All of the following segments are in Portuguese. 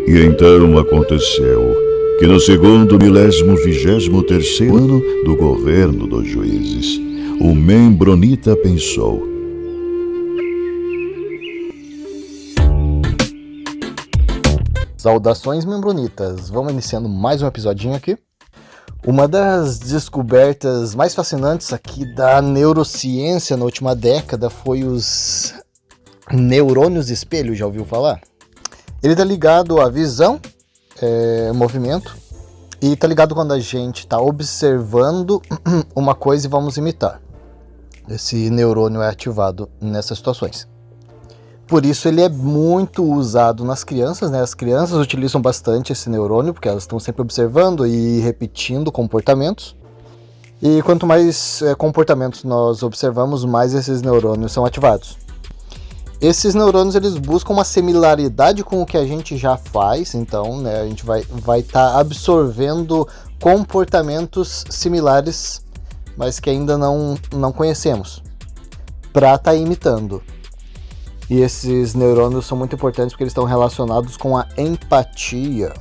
E então aconteceu que no segundo 1023º ano do governo dos juízes, o Membronita pensou: Saudações, membronitas! Vamos iniciando mais um episodinho aqui. Uma das descobertas mais fascinantes aqui da neurociência na última década foi os neurônios espelho, já ouviu falar? Ele está ligado à visão, movimento, e está ligado quando a gente está observando uma coisa e vamos imitar. Esse neurônio é ativado nessas situações. Por isso ele é muito usado nas crianças, né? As crianças utilizam bastante esse neurônio, porque elas estão sempre observando e repetindo comportamentos. E quanto mais comportamentos nós observamos, mais esses neurônios são ativados. Esses neurônios eles buscam uma similaridade com o que a gente já faz, então, né, a gente vai estar absorvendo comportamentos similares, mas que ainda não conhecemos, para estar imitando. E esses neurônios são muito importantes porque eles estão relacionados com a empatia.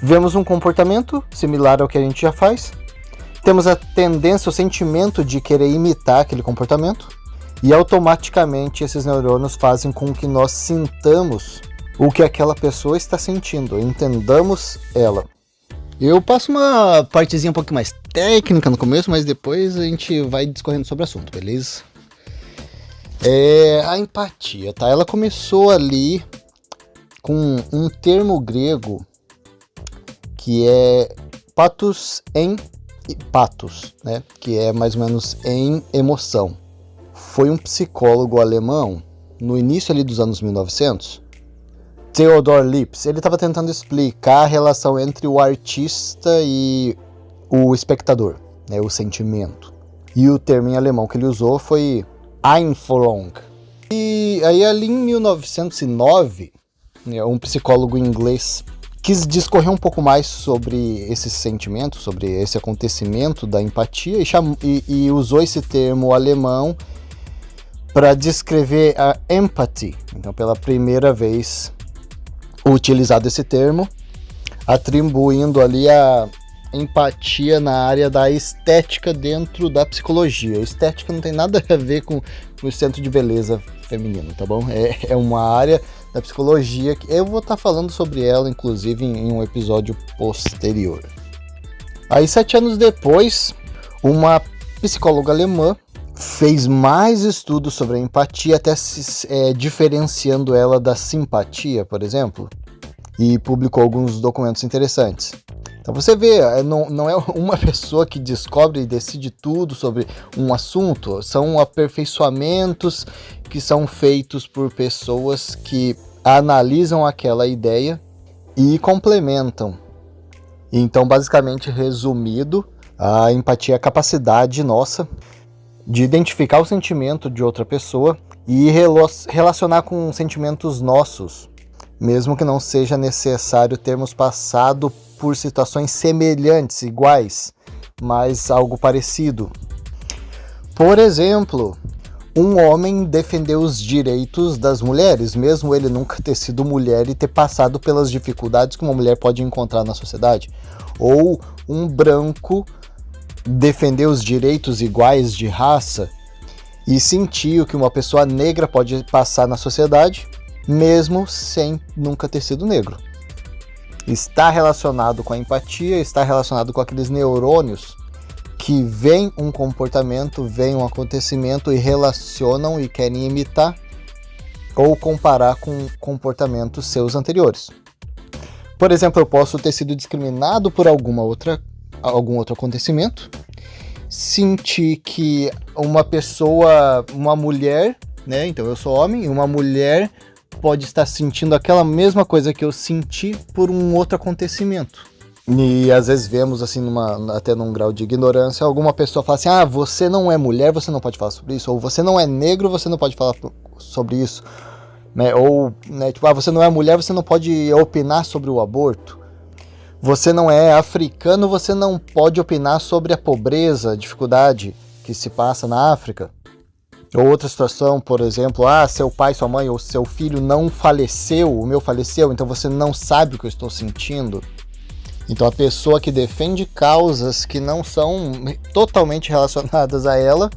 Vemos um comportamento similar ao que a gente já faz, temos a tendência, o sentimento de querer imitar aquele comportamento, e automaticamente esses neurônios fazem com que nós sintamos o que aquela pessoa está sentindo, entendamos ela. Eu passo uma partezinha um pouco mais técnica no começo, mas depois a gente vai discorrendo sobre o assunto, beleza? A empatia, tá? Ela começou ali com um termo grego que é pathos, né? Que é mais ou menos em emoção. Foi um psicólogo alemão, no início ali dos anos 1900, Theodor Lipps. Ele estava tentando explicar a relação entre o artista e o espectador, né? O sentimento. E o termo em alemão que ele usou foi Einfühlung. E aí ali em 1909, um psicólogo inglês quis discorrer um pouco mais sobre esse sentimento, sobre esse acontecimento da empatia e usou esse termo alemão para descrever a empathy. Então, pela primeira vez utilizado esse termo, atribuindo ali a empatia na área da estética dentro da psicologia. Estética não tem nada a ver com o centro de beleza feminino, tá bom? É uma área da psicologia que eu vou estar falando sobre ela, inclusive, em um episódio posterior. Aí, 7 anos depois, uma psicóloga alemã fez mais estudos sobre a empatia, até diferenciando ela da simpatia, por exemplo, e publicou alguns documentos interessantes. Então você vê, não é uma pessoa que descobre e decide tudo sobre um assunto, são aperfeiçoamentos que são feitos por pessoas que analisam aquela ideia e complementam. Então, basicamente, resumido, a empatia é a capacidade nossa de identificar o sentimento de outra pessoa e relacionar com sentimentos nossos, mesmo que não seja necessário termos passado por situações semelhantes, iguais, mas algo parecido. Por exemplo, um homem defender os direitos das mulheres, mesmo ele nunca ter sido mulher e ter passado pelas dificuldades que uma mulher pode encontrar na sociedade. Ou um branco defender os direitos iguais de raça e sentir o que uma pessoa negra pode passar na sociedade, mesmo sem nunca ter sido negro. Está relacionado com a empatia, está relacionado com aqueles neurônios que veem um comportamento, veem um acontecimento e relacionam e querem imitar ou comparar com comportamentos seus anteriores. Por exemplo, eu posso ter sido discriminado por algum outro acontecimento, sentir que uma mulher, né, então eu sou homem, e uma mulher pode estar sentindo aquela mesma coisa que eu senti por um outro acontecimento. E às vezes vemos assim, até num grau de ignorância, alguma pessoa fala assim: ah, você não é mulher, você não pode falar sobre isso, ou você não é negro, você não pode falar sobre isso, né? Ou, né, tipo, ah, você não é mulher, você não pode opinar sobre o aborto. Você não é africano, você não pode opinar sobre a pobreza, a dificuldade que se passa na África. Ou outra situação, por exemplo, seu pai, sua mãe ou seu filho não faleceu, o meu faleceu, então você não sabe o que eu estou sentindo. Então a pessoa que defende causas que não são totalmente relacionadas a ela,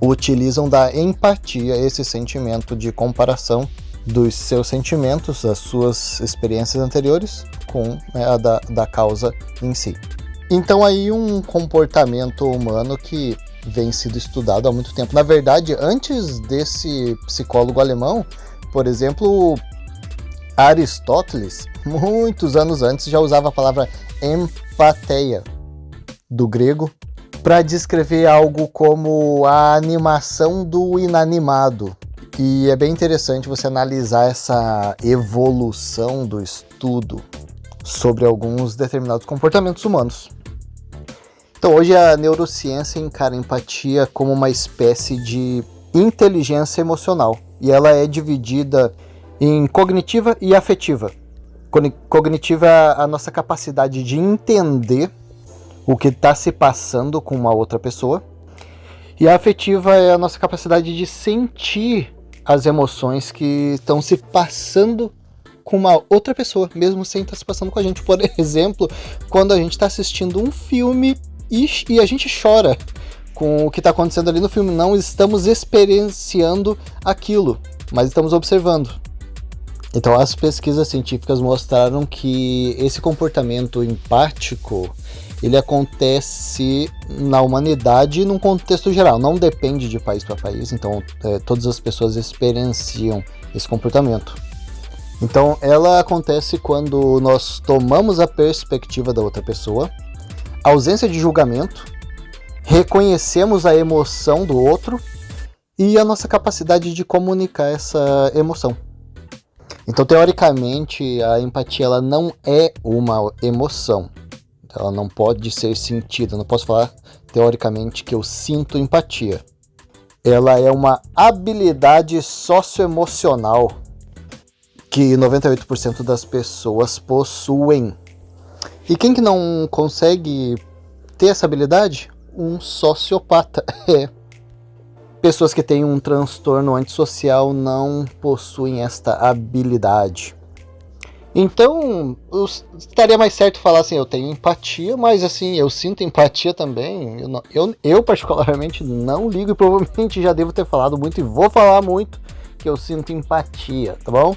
utilizam da empatia, esse sentimento de comparação dos seus sentimentos, das suas experiências anteriores com, né, a da causa em si. Então aí um comportamento humano que vem sido estudado há muito tempo. Na verdade, antes desse psicólogo alemão, por exemplo, Aristóteles, muitos anos antes, já usava a palavra empatheia, do grego, para descrever algo como a animação do inanimado. E é bem interessante você analisar essa evolução do estudo sobre alguns determinados comportamentos humanos. Então hoje a neurociência encara a empatia como uma espécie de inteligência emocional. E ela é dividida em cognitiva e afetiva. Cognitiva é a nossa capacidade de entender o que está se passando com uma outra pessoa. E a afetiva é a nossa capacidade de sentir as emoções que estão se passando com uma outra pessoa, mesmo sem estar se passando com a gente. Por exemplo, quando a gente está assistindo um filme e a gente chora com o que está acontecendo ali no filme. Não estamos experienciando aquilo, mas estamos observando. Então as pesquisas científicas mostraram que esse comportamento empático, ele acontece na humanidade num contexto geral, não depende de país para país, então todas as pessoas experienciam esse comportamento. Então ela acontece quando nós tomamos a perspectiva da outra pessoa, ausência de julgamento, reconhecemos a emoção do outro e a nossa capacidade de comunicar essa emoção. Então, teoricamente, a empatia ela não é uma emoção. Ela não pode ser sentida. Eu não posso falar, teoricamente, que eu sinto empatia. Ela é uma habilidade socioemocional que 98% das pessoas possuem. E quem que não consegue ter essa habilidade? Um sociopata. Pessoas que têm um transtorno antissocial não possuem esta habilidade. Então, estaria mais certo falar assim, eu tenho empatia, mas assim, eu sinto empatia também. Eu particularmente não ligo e provavelmente já devo ter falado muito e vou falar muito que eu sinto empatia, tá bom?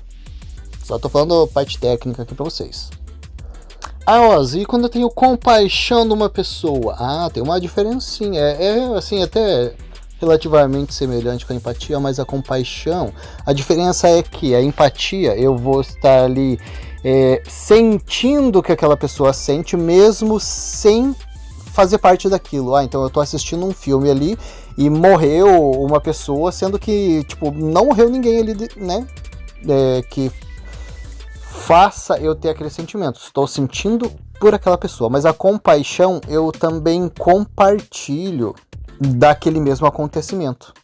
Só tô falando parte técnica aqui pra vocês. E quando eu tenho compaixão de uma pessoa? Tem uma diferencinha. Assim, até relativamente semelhante com a empatia, mas a compaixão, a diferença é que a empatia, eu vou estar ali sentindo o que aquela pessoa sente, mesmo sem fazer parte daquilo. Então eu tô assistindo um filme ali e morreu uma pessoa, sendo que, tipo, não morreu ninguém ali, né, que faça eu ter aquele sentimento. Estou sentindo por aquela pessoa, mas a compaixão eu também compartilho daquele mesmo acontecimento.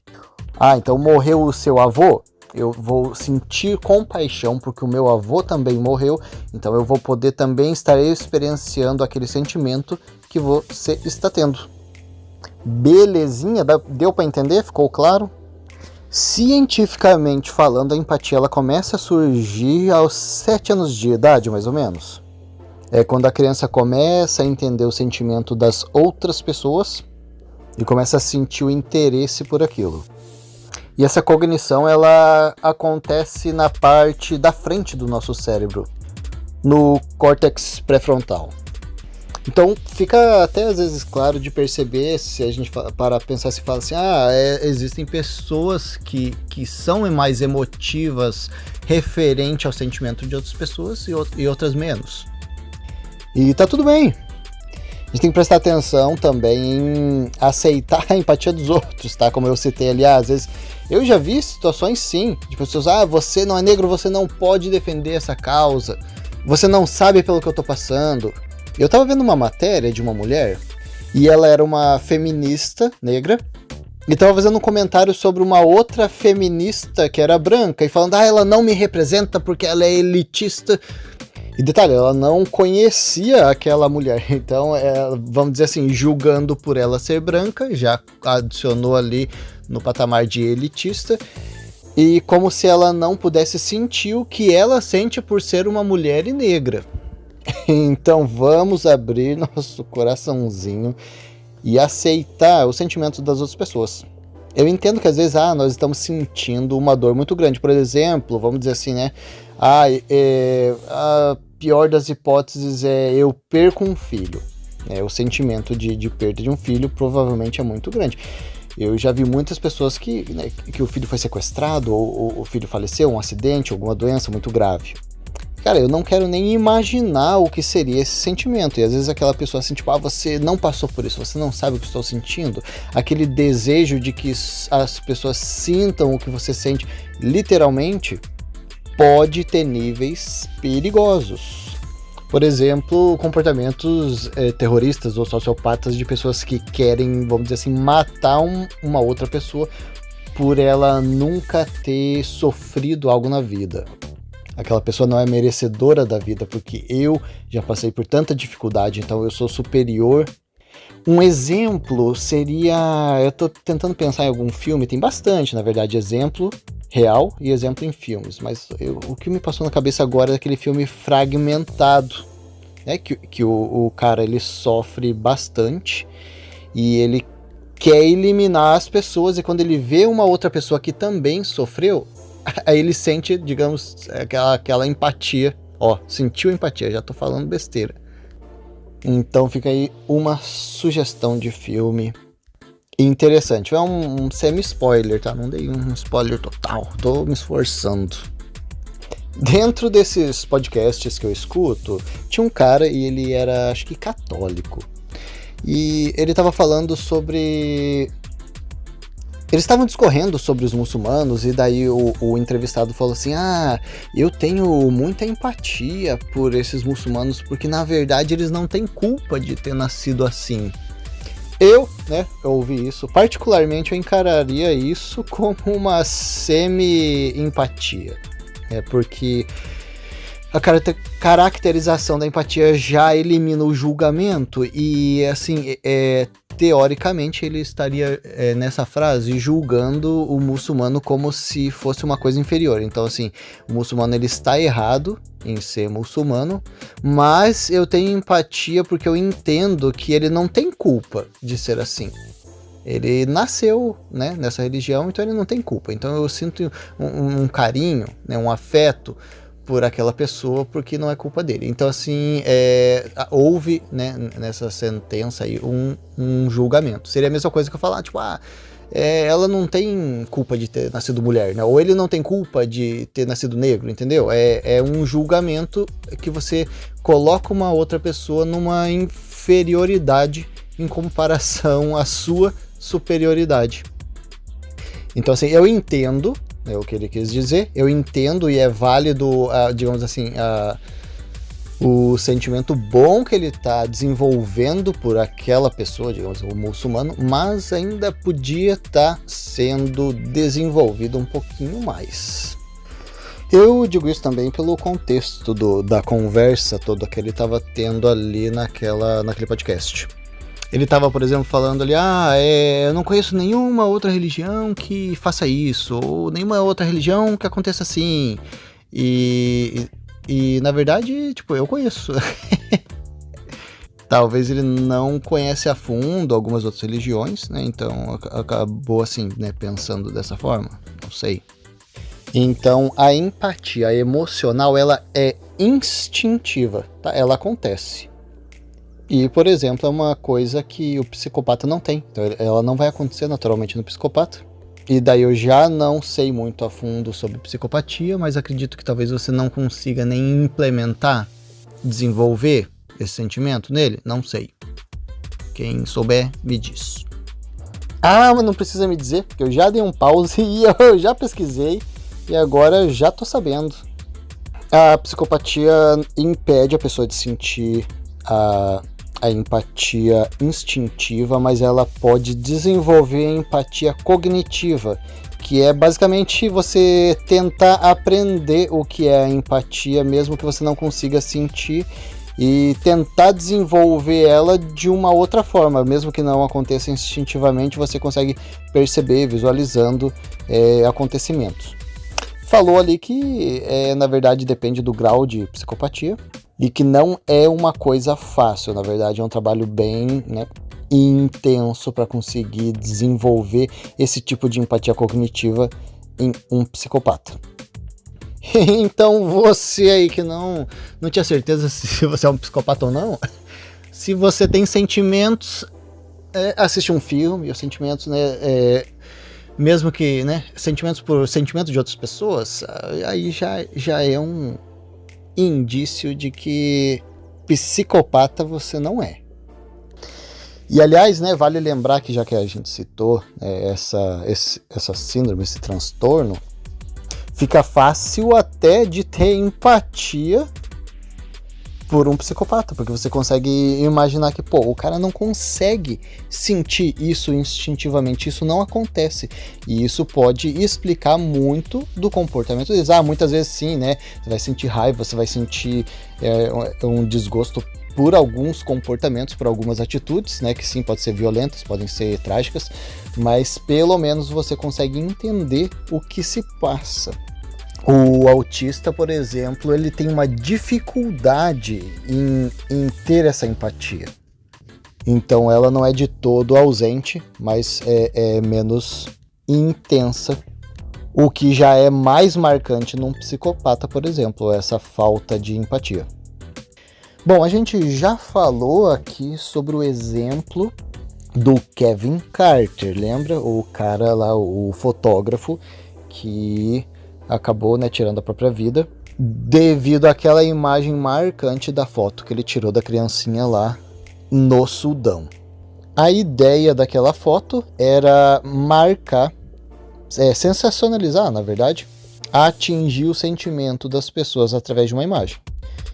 Então morreu o seu avô, eu vou sentir compaixão porque o meu avô também morreu, então eu vou poder também estar experienciando aquele sentimento que você está tendo. Belezinha? Deu para entender? Ficou claro? Cientificamente falando, a empatia ela começa a surgir aos 7 anos de idade, mais ou menos. É quando a criança começa a entender o sentimento das outras pessoas e começa a sentir o interesse por aquilo. E essa cognição ela acontece na parte da frente do nosso cérebro, no córtex pré-frontal. Então fica até às vezes claro de perceber, se a gente para pensar, se fala assim, existem pessoas que são mais emotivas referente ao sentimento de outras pessoas e outras menos. E tá tudo bem. A gente tem que prestar atenção também em aceitar a empatia dos outros, tá? Como eu citei ali, às vezes eu já vi situações sim, de pessoas, você não é negro, você não pode defender essa causa, você não sabe pelo que eu tô passando. Eu tava vendo uma matéria de uma mulher, e ela era uma feminista negra, e tava fazendo um comentário sobre uma outra feminista que era branca, e falando, ela não me representa porque ela é elitista. E detalhe, ela não conhecia aquela mulher, então, vamos dizer assim, julgando por ela ser branca, já adicionou ali no patamar de elitista, e como se ela não pudesse sentir o que ela sente por ser uma mulher e negra. Então vamos abrir nosso coraçãozinho e aceitar os sentimentos das outras pessoas. Eu entendo que às vezes nós estamos sentindo uma dor muito grande. Por exemplo, vamos dizer assim, né? A pior das hipóteses é eu perco um filho. O sentimento de perda de um filho provavelmente é muito grande. Eu já vi muitas pessoas que o filho foi sequestrado, ou o filho faleceu, um acidente, alguma doença muito grave. Cara, eu não quero nem imaginar o que seria esse sentimento. E às vezes aquela pessoa assim, tipo, você não passou por isso, você não sabe o que estou sentindo. Aquele desejo de que as pessoas sintam o que você sente, literalmente, pode ter níveis perigosos. Por exemplo, comportamentos terroristas ou sociopatas de pessoas que querem, vamos dizer assim, matar uma outra pessoa por ela nunca ter sofrido algo na vida. Aquela pessoa não é merecedora da vida porque eu já passei por tanta dificuldade, então eu sou superior. Um exemplo seria, eu tô tentando pensar em algum filme, tem bastante, na verdade, exemplo real e exemplo em filmes, mas o que me passou na cabeça agora é aquele filme Fragmentado, né, que o cara ele sofre bastante e ele quer eliminar as pessoas, e quando ele vê uma outra pessoa que também sofreu, aí ele sente, digamos, aquela empatia. Sentiu empatia, já tô falando besteira. Então fica aí uma sugestão de filme interessante. É um semi-spoiler, tá? Não dei um spoiler total, tô me esforçando. Dentro desses podcasts que eu escuto, tinha um cara e ele era, acho que católico. E ele tava falando sobre... Eles estavam discorrendo sobre os muçulmanos e daí o entrevistado falou assim, eu tenho muita empatia por esses muçulmanos porque na verdade eles não têm culpa de ter nascido assim. Eu ouvi isso, particularmente eu encararia isso como uma semi-empatia, porque a caracterização da empatia já elimina o julgamento e assim, teoricamente ele estaria nessa frase julgando o muçulmano como se fosse uma coisa inferior. Então assim, o muçulmano ele está errado em ser muçulmano, mas eu tenho empatia porque eu entendo que ele não tem culpa de ser assim. Ele nasceu, nessa religião, então ele não tem culpa. Então eu sinto um carinho, um afeto por aquela pessoa, porque não é culpa dele. Então, assim, houve, nessa sentença aí, um julgamento. Seria a mesma coisa que eu falar, tipo, ela não tem culpa de ter nascido mulher, ou ele não tem culpa de ter nascido negro, entendeu? É um julgamento que você coloca uma outra pessoa numa inferioridade em comparação à sua superioridade. Então, assim, eu entendo o que ele quis dizer, eu entendo e é válido, digamos assim, o sentimento bom que ele está desenvolvendo por aquela pessoa, digamos, o muçulmano, mas ainda podia estar sendo desenvolvido um pouquinho mais. Eu digo isso também pelo contexto da conversa toda que ele estava tendo ali naquele podcast. Ele estava, por exemplo, falando ali, eu não conheço nenhuma outra religião que faça isso, ou nenhuma outra religião que aconteça assim. E na verdade, tipo, eu conheço. Talvez ele não conhece a fundo algumas outras religiões, então acabou assim, pensando dessa forma, não sei. Então a empatia emocional, ela é instintiva, tá? Ela acontece. E, por exemplo, é uma coisa que o psicopata não tem. Então, ela não vai acontecer naturalmente no psicopata. E daí eu já não sei muito a fundo sobre psicopatia, mas acredito que talvez você não consiga nem implementar, desenvolver esse sentimento nele. Não sei. Quem souber, me diz. Mas não precisa me dizer, porque eu já dei um pause e eu já pesquisei e agora eu já tô sabendo. A psicopatia impede a pessoa de sentir a empatia instintiva, mas ela pode desenvolver a empatia cognitiva, que é basicamente você tentar aprender o que é a empatia, mesmo que você não consiga sentir, e tentar desenvolver ela de uma outra forma, mesmo que não aconteça instintivamente, você consegue perceber visualizando acontecimentos. Falou ali que na verdade depende do grau de psicopatia e que não é uma coisa fácil, na verdade é um trabalho bem, né, intenso para conseguir desenvolver esse tipo de empatia cognitiva em um psicopata. Então você aí que não tinha certeza se você é um psicopata ou não, se você tem sentimentos, assiste um filme, os sentimentos, né, mesmo que, né, sentimentos por sentimento de outras pessoas, aí já é um indício de que psicopata você não é. E aliás, né, vale lembrar que já que a gente citou essa síndrome, esse transtorno, fica fácil até de ter empatia por um psicopata, porque você consegue imaginar que, o cara não consegue sentir isso instintivamente, isso não acontece, e isso pode explicar muito do comportamento deles. Muitas vezes sim, né, você vai sentir raiva, você vai sentir um desgosto por alguns comportamentos, por algumas atitudes, né, que sim, podem ser violentas, podem ser trágicas, mas pelo menos você consegue entender o que se passa. O autista, por exemplo, ele tem uma dificuldade em ter essa empatia. Então ela não é de todo ausente, mas é menos intensa. O que já é mais marcante num psicopata, por exemplo, essa falta de empatia. Bom, a gente já falou aqui sobre o exemplo do Kevin Carter, lembra? O cara lá, o fotógrafo que acabou, né, tirando a própria vida devido àquela imagem marcante da foto que ele tirou da criancinha lá no Sudão. A ideia daquela foto era marcar, sensacionalizar, na verdade, atingir o sentimento das pessoas através de uma imagem.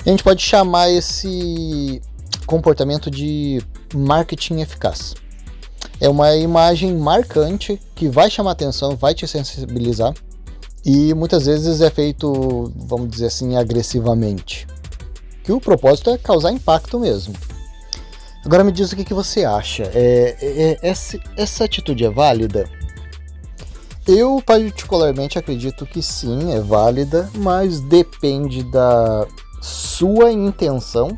A gente pode chamar esse comportamento de marketing eficaz. É uma imagem marcante que vai chamar atenção, vai te sensibilizar, e muitas vezes é feito, vamos dizer assim, agressivamente. Que o propósito é causar impacto mesmo. Agora me diz o que você acha. Essa atitude é válida? Eu particularmente acredito que sim, é válida, mas depende da sua intenção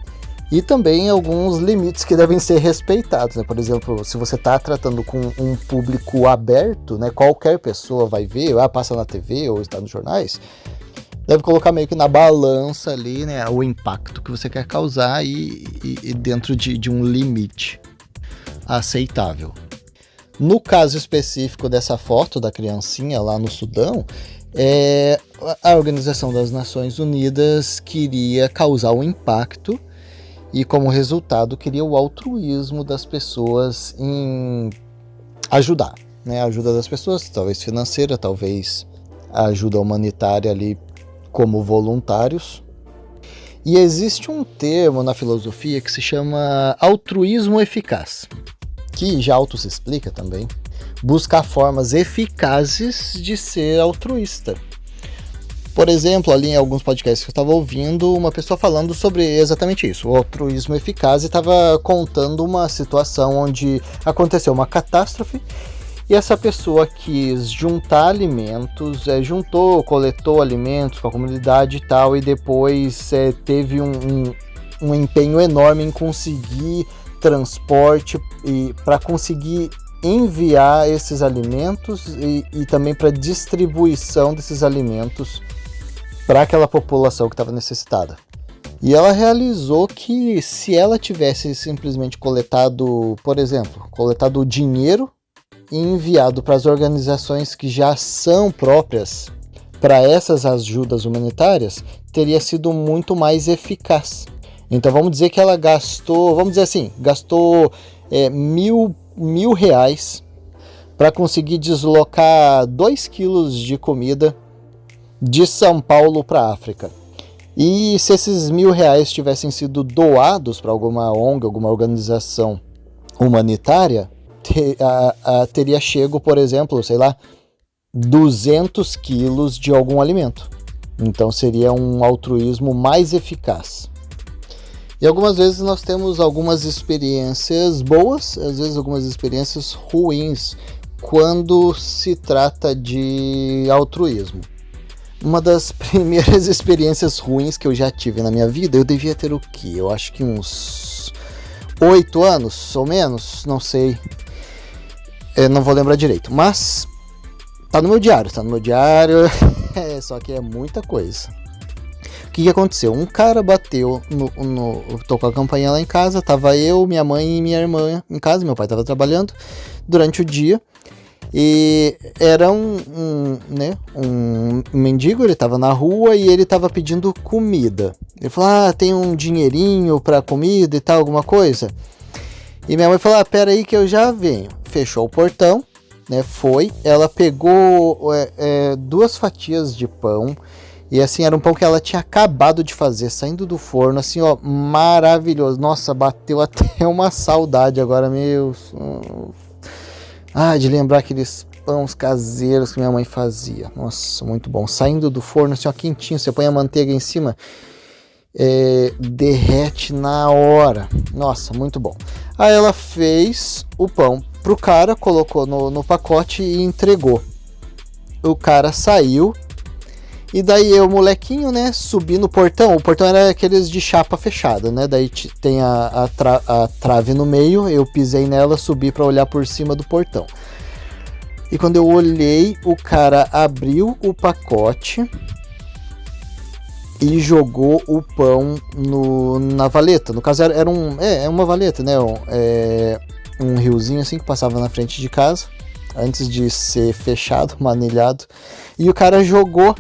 e também alguns limites que devem ser respeitados, né? Por exemplo, se você está tratando com um público aberto, né, qualquer pessoa vai ver, passa na TV ou está nos jornais, deve colocar meio que na balança ali, né, o impacto que você quer causar e dentro de um limite aceitável. No caso específico dessa foto da criancinha lá no Sudão, a Organização das Nações Unidas queria causar um impacto e, como resultado, queria o altruísmo das pessoas em ajudar, né? A ajuda das pessoas, talvez financeira, talvez a ajuda humanitária ali como voluntários. E existe um termo na filosofia que se chama altruísmo eficaz, que já auto se explica também, buscar formas eficazes de ser altruísta. Por exemplo, ali em alguns podcasts que eu estava ouvindo, uma pessoa falando sobre exatamente isso, o altruísmo eficaz, e estava contando uma situação onde aconteceu uma catástrofe e essa pessoa quis juntar alimentos, coletou alimentos com a comunidade e tal, e depois teve um empenho enorme em conseguir transporte e para conseguir enviar esses alimentos e também para distribuição desses alimentos para aquela população que estava necessitada. E ela realizou que se ela tivesse simplesmente coletado, por exemplo, coletado o dinheiro e enviado para as organizações que já são próprias para essas ajudas humanitárias, teria sido muito mais eficaz. Então vamos dizer que ela gastou R$1.000 para conseguir deslocar 2 quilos de comida de São Paulo para a África. E se esses R$1.000 tivessem sido doados para alguma ONG, alguma organização humanitária, teria chego, por exemplo, 200 quilos de algum alimento. Então seria um altruísmo mais eficaz. E algumas vezes nós temos algumas experiências boas, às vezes algumas experiências ruins, quando se trata de altruísmo. Uma das primeiras experiências ruins que eu já tive na minha vida, eu devia ter o quê? Eu acho que uns 8 anos, ou menos, não sei. Eu não vou lembrar direito, mas tá no meu diário, só que é muita coisa. O que aconteceu? Um cara bateu tocou a campainha lá em casa, tava eu, minha mãe e minha irmã em casa, meu pai tava trabalhando durante o dia, e era um mendigo, ele tava na rua e ele tava pedindo comida. Ele falou, tem um dinheirinho pra comida e tal, alguma coisa? E minha mãe falou, pera aí que eu já venho. Fechou o portão, né, ela pegou 2 fatias de pão, e assim, era um pão que ela tinha acabado de fazer, saindo do forno, assim, ó, maravilhoso. Nossa, bateu até uma saudade agora, de lembrar aqueles pães caseiros que minha mãe fazia. Nossa, muito bom. Saindo do forno, assim, ó, quentinho, você põe a manteiga em cima, derrete na hora. Nossa, muito bom. Aí ela fez o pão pro cara, colocou no pacote e entregou. O cara saiu, e daí eu, molequinho, né, subi no portão. O portão era aqueles de chapa fechada, né, daí tem a trave no meio. Eu pisei nela, subi para olhar por cima do portão. E quando eu olhei, o cara abriu o pacote e jogou o pão na valeta. No caso era uma valeta, né, um riozinho assim que passava na frente de casa, antes de ser fechado, manilhado. E o cara jogou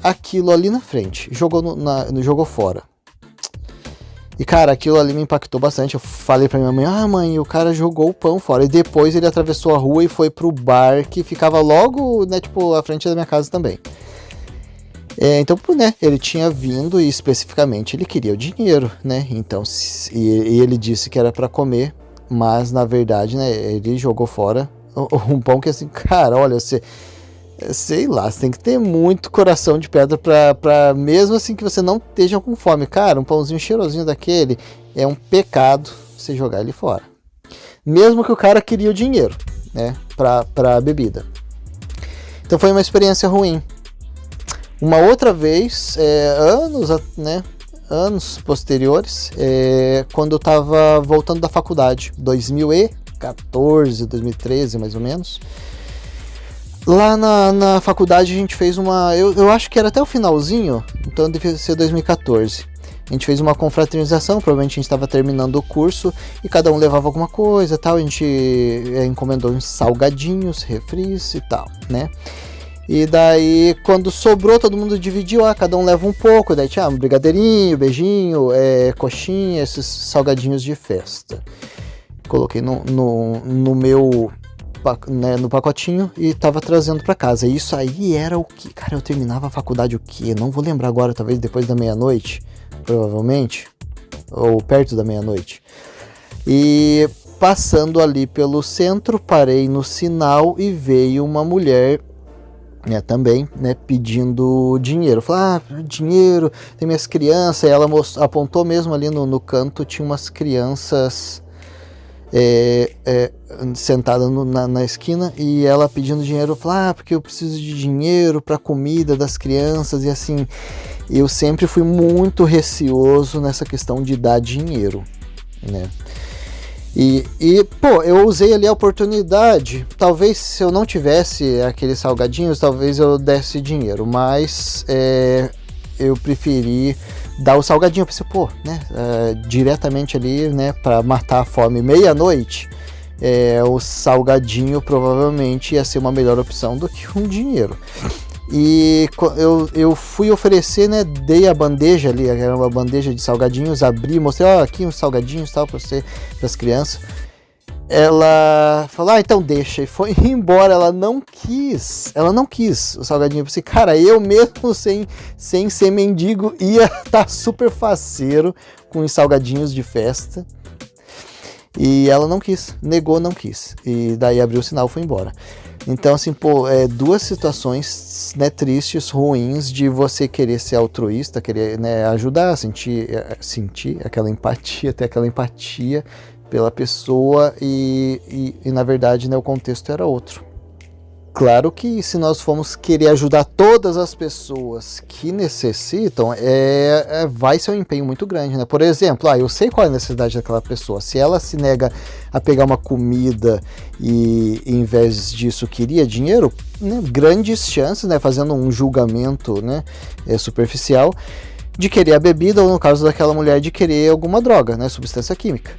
aquilo ali na frente, jogou fora. E cara, aquilo ali me impactou bastante. Eu falei pra minha mãe, mãe, o cara jogou o pão fora. E depois ele atravessou a rua e foi pro bar que ficava logo, né, tipo, à frente da minha casa também. Então, né, ele tinha vindo e especificamente ele queria o dinheiro, né? Então, e ele disse que era pra comer, mas na verdade, né, ele jogou fora um pão que assim, cara, olha, sei lá, você tem que ter muito coração de pedra pra mesmo assim que você não esteja com fome. Cara, um pãozinho cheirosinho daquele é um pecado você jogar ele fora. Mesmo que o cara queria o dinheiro, né, pra bebida. Então foi uma experiência ruim. Uma outra vez, anos posteriores, quando eu tava voltando da faculdade, 2014, 2013 mais ou menos. Lá na faculdade a gente fez eu acho que era até o finalzinho, então deve ser 2014. A gente fez uma confraternização, provavelmente a gente estava terminando o curso e cada um levava alguma coisa e tal. A gente encomendou uns salgadinhos, refris e tal, né? E daí, quando sobrou, todo mundo dividiu, cada um leva um pouco. Daí tinha um brigadeirinho, beijinho, coxinha, esses salgadinhos de festa. Coloquei no meu, né, no pacotinho e tava trazendo pra casa. E isso aí era o que? Cara, eu terminava a faculdade o quê? Não vou lembrar agora, talvez depois da meia-noite, provavelmente. Ou perto da meia-noite. E passando ali pelo centro, parei no sinal e veio uma mulher, né, também, né, pedindo dinheiro. Falei, dinheiro, tem minhas crianças. E ela apontou mesmo ali no canto, tinha umas crianças sentadas na esquina, e ela pedindo dinheiro. Eu falei, porque eu preciso de dinheiro para comida das crianças. E assim, eu sempre fui muito receoso nessa questão de dar dinheiro, né? E eu usei ali a oportunidade. Talvez se eu não tivesse aqueles salgadinhos, talvez eu desse dinheiro, mas eu preferi dar o salgadinho. Eu pensei, né, diretamente ali, né, para matar a fome meia-noite, o salgadinho provavelmente ia ser uma melhor opção do que um dinheiro. E eu fui oferecer, né, dei a bandeja ali, era uma bandeja de salgadinhos, abri, mostrei, aqui uns salgadinhos tal para você, para as crianças. Ela falou, então deixa, e foi embora. Ela não quis o salgadinho. Eu pensei, cara, eu mesmo sem ser mendigo ia estar super faceiro com os salgadinhos de festa. E ela não quis, negou, não quis. E daí abriu o sinal e foi embora. Então, assim, duas situações, né, tristes, ruins, de você querer ser altruísta, querer, né, ajudar, sentir aquela empatia, ter aquela empatia pela pessoa e na verdade, né, o contexto era outro. Claro que se nós formos querer ajudar todas as pessoas que necessitam, vai ser um empenho muito grande, né? Por exemplo, eu sei qual é a necessidade daquela pessoa. Se ela se nega a pegar uma comida e em vez disso queria dinheiro, né, grandes chances, né, fazendo um julgamento, né, superficial, de querer a bebida, ou no caso daquela mulher, de querer alguma droga, né, substância química.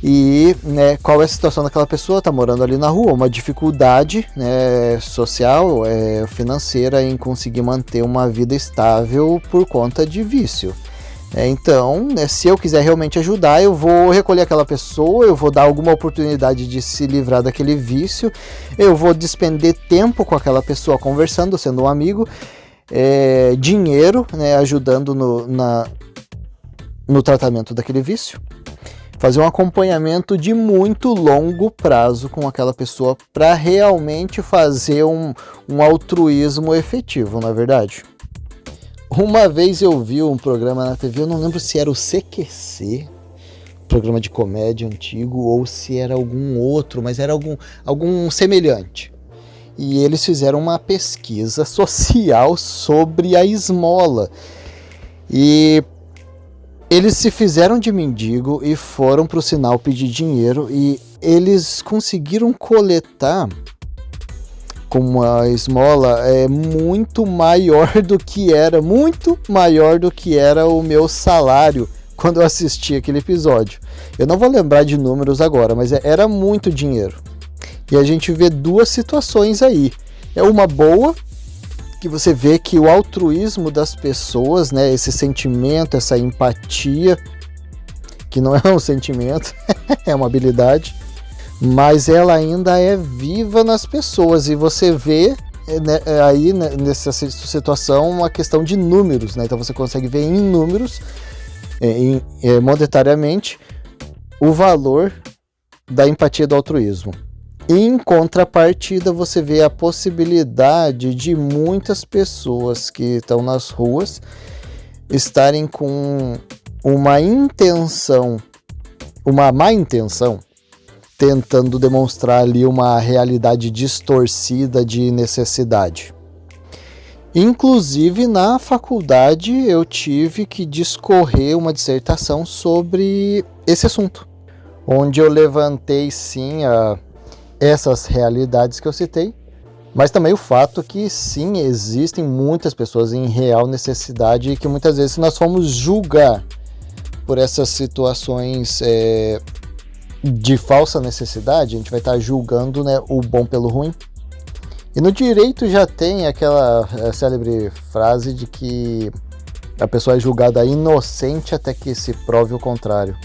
E, né, qual é a situação daquela pessoa? Está morando ali na rua, uma dificuldade, né, social, financeira, em conseguir manter uma vida estável por conta de vício. Então, né, se eu quiser realmente ajudar, eu vou recolher aquela pessoa, eu vou dar alguma oportunidade de se livrar daquele vício, eu vou despender tempo com aquela pessoa conversando, sendo um amigo, dinheiro, né, ajudando no tratamento daquele vício. Fazer um acompanhamento de muito longo prazo com aquela pessoa para realmente fazer um altruísmo efetivo, não é verdade? Uma vez eu vi um programa na TV, eu não lembro se era o CQC, programa de comédia antigo, ou se era algum outro, mas era algum semelhante. E eles fizeram uma pesquisa social sobre a esmola. E eles se fizeram de mendigo e foram para o sinal pedir dinheiro, e eles conseguiram coletar com uma esmola muito maior do que era o meu salário quando eu assisti aquele episódio. Eu não vou lembrar de números agora, mas era muito dinheiro. E a gente vê duas situações aí. É uma boa, que você vê que o altruísmo das pessoas, né, esse sentimento, essa empatia, que não é um sentimento, é uma habilidade, mas ela ainda é viva nas pessoas, e você vê, né, aí, né, nessa situação, uma questão de números, né? Então você consegue ver em números, monetariamente, o valor da empatia do altruísmo. Em contrapartida, você vê a possibilidade de muitas pessoas que estão nas ruas estarem com uma má intenção, tentando demonstrar ali uma realidade distorcida de necessidade. Inclusive, na faculdade, eu tive que discorrer uma dissertação sobre esse assunto, onde eu levantei, sim, essas realidades que eu citei, mas também o fato que, sim, existem muitas pessoas em real necessidade, e que muitas vezes, se nós formos julgar por essas situações de falsa necessidade, a gente vai estar julgando, né, o bom pelo ruim. E no direito já tem aquela célebre frase de que a pessoa é julgada inocente até que se prove o contrário.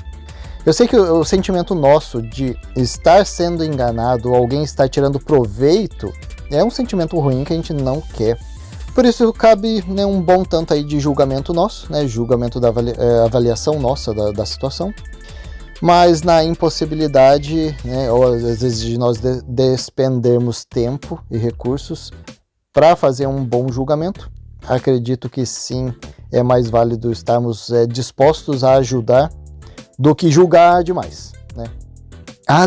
Eu sei que o sentimento nosso de estar sendo enganado, ou alguém estar tirando proveito, é um sentimento ruim que a gente não quer. Por isso cabe, né, um bom tanto aí de julgamento nosso, né, julgamento da avaliação nossa da situação. Mas na impossibilidade, né, ou às vezes de nós despendermos tempo e recursos para fazer um bom julgamento, acredito que sim, é mais válido estarmos dispostos a ajudar do que julgar demais, né?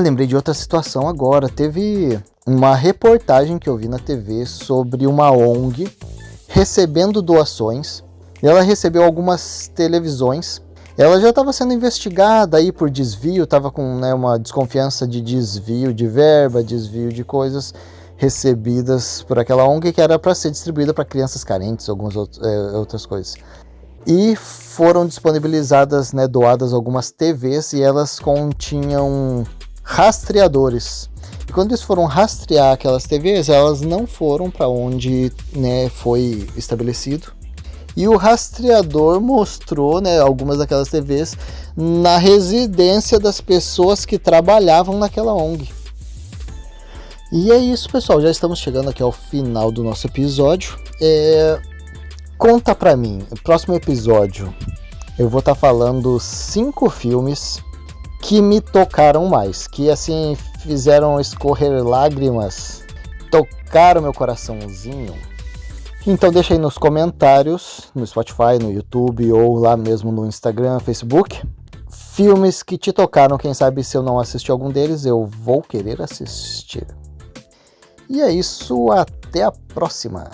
Lembrei de outra situação agora. Teve uma reportagem que eu vi na TV sobre uma ONG recebendo doações. Ela recebeu algumas televisões. Ela já estava sendo investigada aí por desvio, estava com, né, uma desconfiança de desvio de verba, desvio de coisas recebidas por aquela ONG, que era para ser distribuída para crianças carentes, algumas outras coisas. E foram disponibilizadas, né, doadas algumas TVs, e elas continham rastreadores. E quando eles foram rastrear aquelas TVs, elas não foram para onde, né, foi estabelecido. E o rastreador mostrou, né, algumas daquelas TVs na residência das pessoas que trabalhavam naquela ONG. E é isso, pessoal. Já estamos chegando aqui ao final do nosso episódio. Conta pra mim, no próximo episódio eu vou estar falando 5 filmes que me tocaram mais, que assim fizeram escorrer lágrimas, tocaram meu coraçãozinho, então deixa aí nos comentários, no Spotify, no YouTube ou lá mesmo no Instagram, Facebook, filmes que te tocaram. Quem sabe se eu não assisti algum deles, eu vou querer assistir. E é isso, até a próxima!